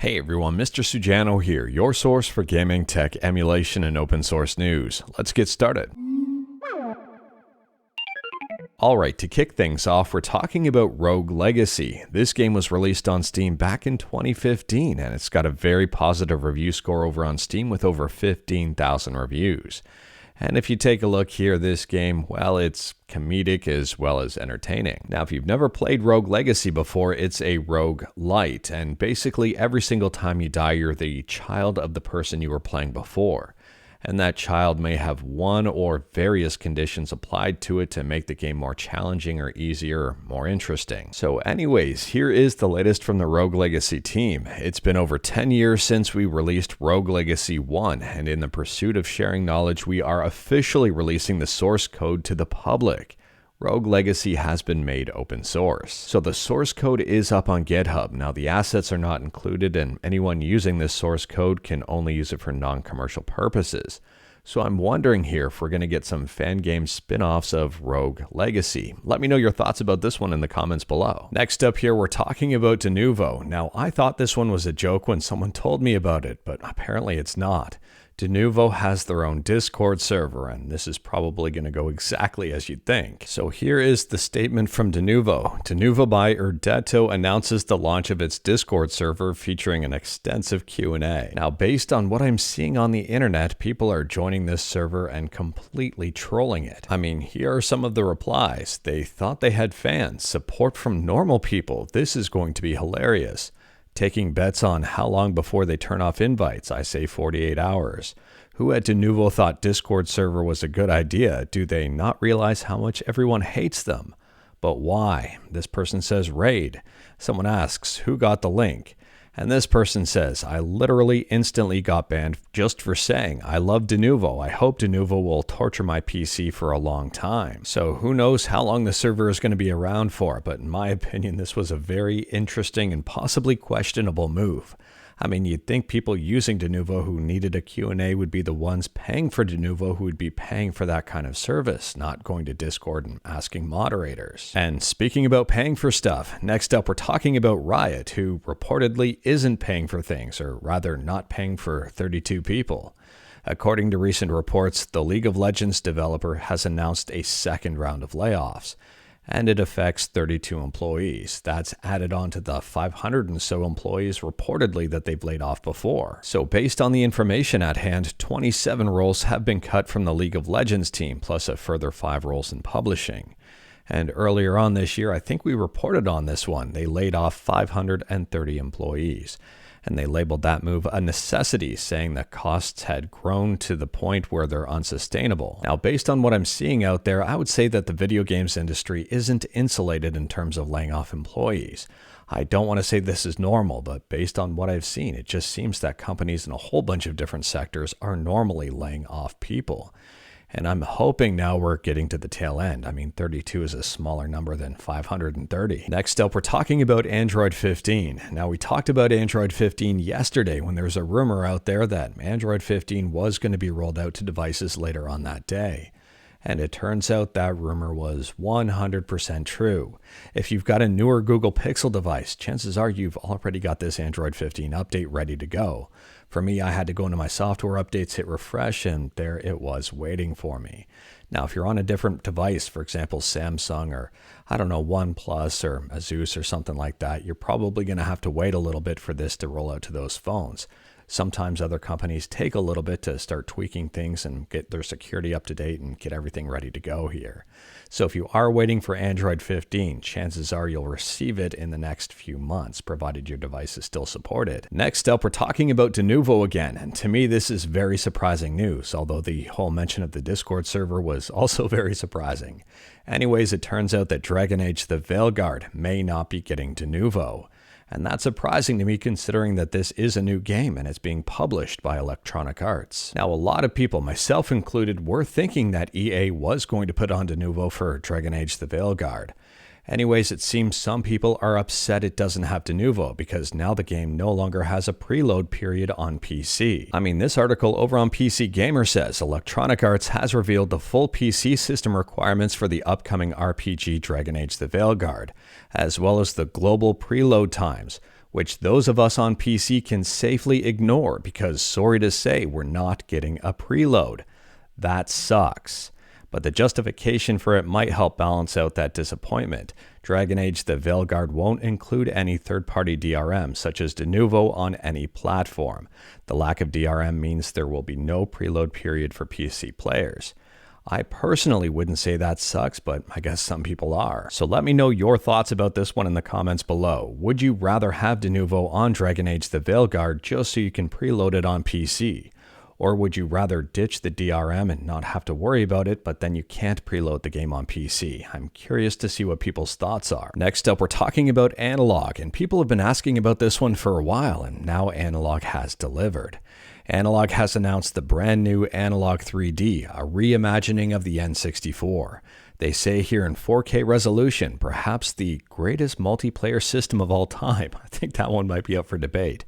Hey everyone, Mr. Sujano here, your source for gaming, tech, emulation, and open source news. Let's get started. Alright, to kick things off, we're talking about Rogue Legacy. This game was released on Steam back in 2015, and it's got a very positive review score over on Steam with over 15,000 reviews. And if you take a look here, this game, well, it's comedic as well as entertaining. Now, if you've never played Rogue Legacy before, it's a roguelite, and basically every single time you die, you're the child of the person you were playing before. And that child may have one or various conditions applied to it to make the game more challenging or easier or more interesting. So anyways, here is the latest from the Rogue Legacy team. It's been over 10 years since we released Rogue Legacy 1, and in the pursuit of sharing knowledge, we are officially releasing the source code to the public. Rogue Legacy has been made open source. So the source code is up on GitHub. Now the assets are not included, and anyone using this source code can only use it for non-commercial purposes. So I'm wondering here if we're going to get some fan game spin-offs of Rogue Legacy. Let me know your thoughts about this one in the comments below. Next up here, we're talking about Denuvo. Now I thought this one was a joke when someone told me about it, but apparently it's not. Denuvo has their own Discord server, and this is probably going to go exactly as you'd think. So here is the statement from Denuvo. Denuvo by Erdetto announces the launch of its Discord server featuring an extensive Q&A. Now, based on what I'm seeing on the internet, people are joining this server and completely trolling it. I mean, here are some of the replies. They thought they had fans, support from normal people. This is going to be hilarious. Taking bets on how long before they turn off invites. I say 48 hours. Who at Denuvo thought Discord server was a good idea? Do they not realize how much everyone hates them? But why? This person says raid. Someone asks, who got the link? And this person says, I literally instantly got banned just for saying, I love Denuvo. I hope Denuvo will torture my PC for a long time. So who knows how long the server is going to be around for, but in my opinion, this was a very interesting and possibly questionable move. I mean, you'd think people using Denuvo who needed a Q&A would be the ones paying for Denuvo who would be paying for that kind of service, not going to Discord and asking moderators. And speaking about paying for stuff, next up we're talking about Riot, who reportedly isn't paying for things, or rather not paying for 32 people. According to recent reports, the League of Legends developer has announced a second round of layoffs, and it affects 32 employees. That's added on to the 500 and so employees reportedly that they've laid off before. So based on the information at hand, 27 roles have been cut from the League of Legends team, plus a further 5 roles in publishing. And earlier on this year, I think we reported on this one, they laid off 530 employees. And they labeled that move a necessity, saying that costs had grown to the point where they're unsustainable. Now, based on what I'm seeing out there, I would say that the video games industry isn't insulated in terms of laying off employees. I don't want to say this is normal, but based on what I've seen, it just seems that companies in a whole bunch of different sectors are normally laying off people. And I'm hoping now we're getting to the tail end. I mean, 32 is a smaller number than 530. Next up, we're talking about Android 15. Now, we talked about Android 15 yesterday when there was a rumor out there that Android 15 was going to be rolled out to devices later on that day. And it turns out that rumor was 100% true. If you've got a newer Google Pixel device, chances are you've already got this Android 15 update ready to go. For me, I had to go into my software updates, hit refresh, and there it was waiting for me. Now, if you're on a different device, for example, Samsung or, I don't know, OnePlus or Asus or something like that, you're probably going to have to wait a little bit for this to roll out to those phones. Sometimes other companies take a little bit to start tweaking things and get their security up to date and get everything ready to go here. So if you are waiting for Android 15, chances are you'll receive it in the next few months, provided your device is still supported. Next up, we're talking about Denuvo again, and to me this is very surprising news, although the whole mention of the Discord server was also very surprising. Anyways, it turns out that Dragon Age the Veilguard may not be getting Denuvo. And that's surprising to me considering that this is a new game and it's being published by Electronic Arts. Now, a lot of people, myself included, were thinking that EA was going to put on Denuvo for Dragon Age the Veilguard. Anyways, it seems some people are upset it doesn't have Denuvo because now the game no longer has a preload period on PC. I mean, this article over on PC Gamer says Electronic Arts has revealed the full PC system requirements for the upcoming RPG Dragon Age the Veilguard, as well as the global preload times, which those of us on PC can safely ignore because, sorry to say, we're not getting a preload. That sucks. But the justification for it might help balance out that disappointment. Dragon Age the Veilguard won't include any third-party DRM, such as Denuvo, on any platform. The lack of DRM means there will be no preload period for PC players. I personally wouldn't say that sucks, but I guess some people are. So let me know your thoughts about this one in the comments below. Would you rather have Denuvo on Dragon Age the Veilguard just so you can preload it on PC? Or would you rather ditch the DRM and not have to worry about it, but then you can't preload the game on PC? I'm curious to see what people's thoughts are. Next up, we're talking about Analogue, and people have been asking about this one for a while, and now Analogue has delivered. Analogue has announced the brand new Analogue 3D, a reimagining of the N64. They say here in 4K resolution, perhaps the greatest multiplayer system of all time. I think that one might be up for debate.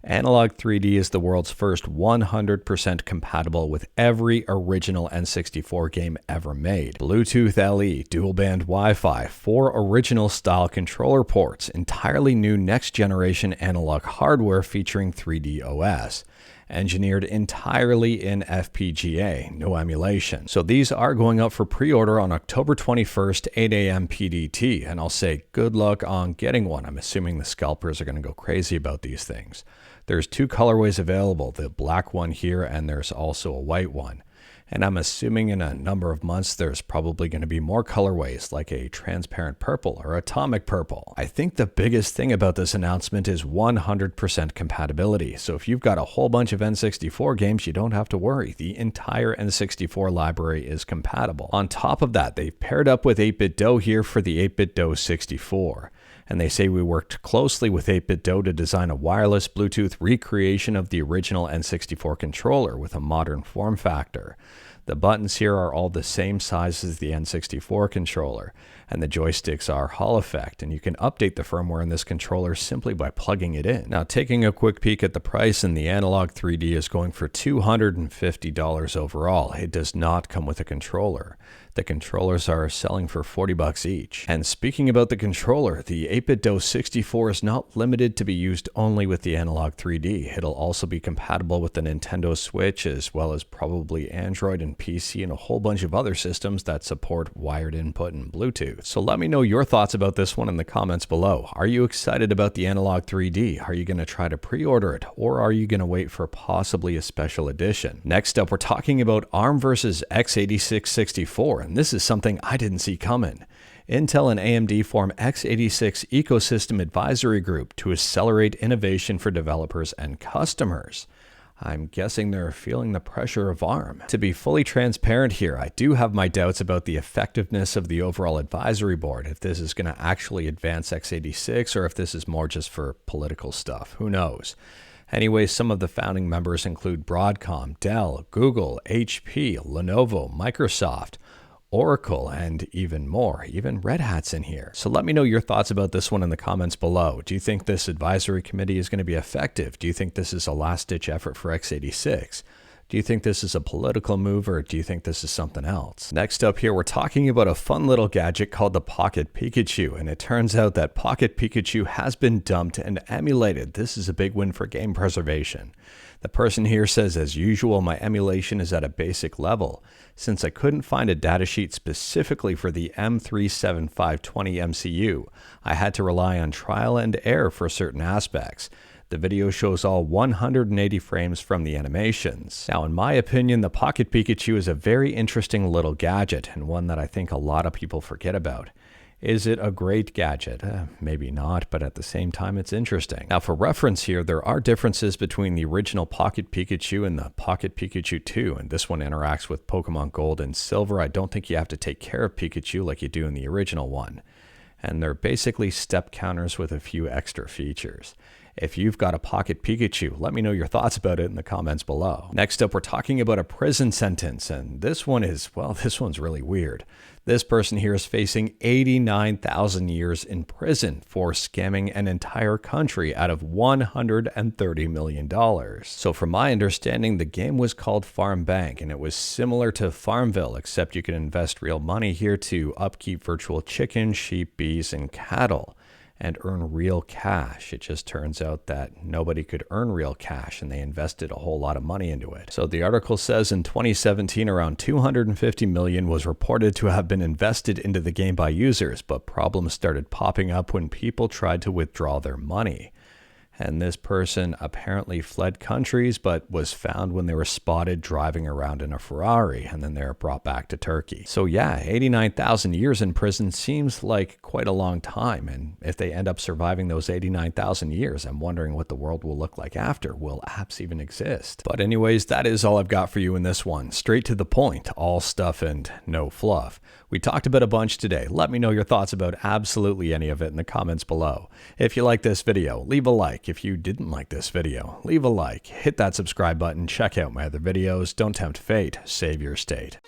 Analogue 3D is the world's first 100% compatible with every original N64 game ever made. Bluetooth LE, dual-band Wi-Fi, 4 original style controller ports, entirely new next-generation analog hardware featuring 3D OS. Engineered entirely in FPGA, no emulation. So these are going up for pre-order on October 21st, 8 a.m. PDT, and I'll say good luck on getting one. I'm assuming the scalpers are going to go crazy about these things. There's 2 colorways available, the black one here, and there's also a white one. And I'm assuming in a number of months there's probably going to be more colorways like a transparent purple or atomic purple. I think the biggest thing about this announcement is 100% compatibility. So if you've got a whole bunch of N64 games, you don't have to worry. The entire N64 library is compatible. On top of that, they've paired up with 8BitDo here for the 8BitDo 64. And they say we worked closely with 8BitDo to design a wireless Bluetooth recreation of the original N64 controller with a modern form factor. The buttons here are all the same size as the N64 controller, and the joysticks are Hall effect, and you can update the firmware in this controller simply by plugging it in. Now, taking a quick peek at the price, and the Analogue 3D is going for $250 overall. It does not come with a controller. The controllers are selling for $40 each. And speaking about the controller, the 8BitDo 64 is not limited to be used only with the Analogue 3D. It'll also be compatible with the Nintendo Switch, as well as probably Android and PC and a whole bunch of other systems that support wired input and Bluetooth. So let me know your thoughts about this one in the comments below. Are you excited about the Analogue 3D? Are you going to try to pre-order it? Or are you going to wait for possibly a special edition? Next up, we're talking about ARM versus x86 64. And this is something I didn't see coming. Intel and AMD form x86 Ecosystem Advisory Group to accelerate innovation for developers and customers. I'm guessing they're feeling the pressure of ARM. To be fully transparent here, I do have my doubts about the effectiveness of the overall advisory board, if this is going to actually advance x86 or if this is more just for political stuff. Who knows? Anyway, some of the founding members include Broadcom, Dell, Google, HP, Lenovo, Microsoft, Oracle, and even more. Even Red Hat's in here. So let me know your thoughts about this one in the comments below. Do you think this advisory committee is going to be effective? Do you think this is a last-ditch effort for x86? Do you think this is a political move, or do you think this is something else? Next up here, we're talking about a fun little gadget called the Pocket Pikachu, and it turns out that Pocket Pikachu has been dumped and emulated. This is a big win for game preservation. The person here says, as usual, my emulation is at a basic level. Since I couldn't find a datasheet specifically for the M37520 MCU, I had to rely on trial and error for certain aspects. The video shows all 180 frames from the animations. Now, in my opinion, the Pocket Pikachu is a very interesting little gadget, and one that I think a lot of people forget about. Is it a great gadget? Maybe not, but at the same time, it's interesting. Now, for reference here, there are differences between the original Pocket Pikachu and the Pocket Pikachu 2, and this one interacts with Pokemon Gold and Silver. I don't think you have to take care of Pikachu like you do in the original one. And they're basically step counters with a few extra features. If you've got a Pocket Pikachu, let me know your thoughts about it in the comments below. Next up, we're talking about a prison sentence, and this one is, well, this one's really weird. This person here is facing 89,000 years in prison for scamming an entire country out of $130 million. So from my understanding, the game was called Farm Bank, and it was similar to Farmville, except you can invest real money here to upkeep virtual chickens, sheep, bees, and cattle. and earn real cash. It just turns out that nobody could earn real cash, and they invested a whole lot of money into it. So the article says in 2017, around $250 million was reported to have been invested into the game by users, but problems started popping up when people tried to withdraw their money. And this person apparently fled countries, but was found when they were spotted driving around in a Ferrari, and then they were brought back to Turkey. So yeah, 89,000 years in prison seems like quite a long time, and if they end up surviving those 89,000 years, I'm wondering what the world will look like after. Will apps even exist? But anyways, that is all I've got for you in this one. Straight to the point, all stuff and no fluff. We talked about a bunch today. Let me know your thoughts about absolutely any of it in the comments below. If you like this video, leave a like. If you didn't like this video, leave a like. Hit that subscribe button. Check out my other videos. Don't tempt fate. Save your state.